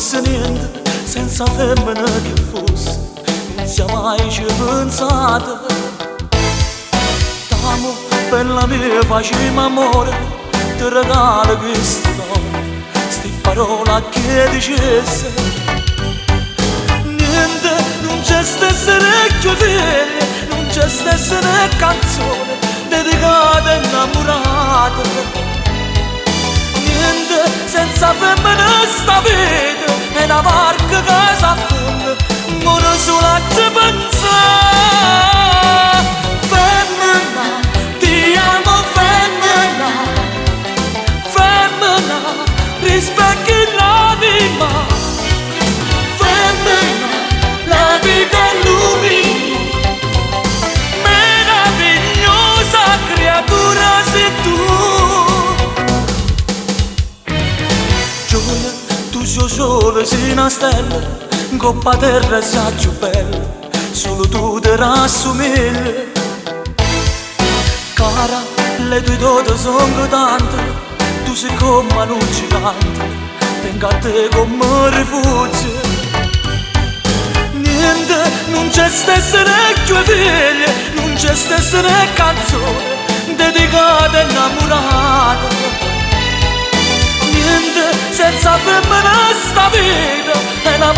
fosse niente senza femmina che fosse, non sia mai ci pensata. T'amo, bella mia, facciamo amore, ti regalo questo cuore, sti parole che dicesse. Niente, non c'è stessa vecchio figlia, non c'è stessa canzone dedicata e innamorata. Niente, senza femmina sta vita è una barca che s'affonda, muore solo a te pensare. Femmina, ti amo femmina, femmina, rispecchi l'anima. Femmina, la vita illumini, meravigliosa creatura sei tu. Gioia, tu sei sole, sei una stella, coppa terra sei più bella, solo tu ti rassomigli. Cara, le tue doti sono tante, tu sei come un gigante, tengo a te come rifugio. Niente, non c'è stessa vecchio figlia, non c'è stessa canzone dedicata e innamorata. Niente, senza femmina sta vita è una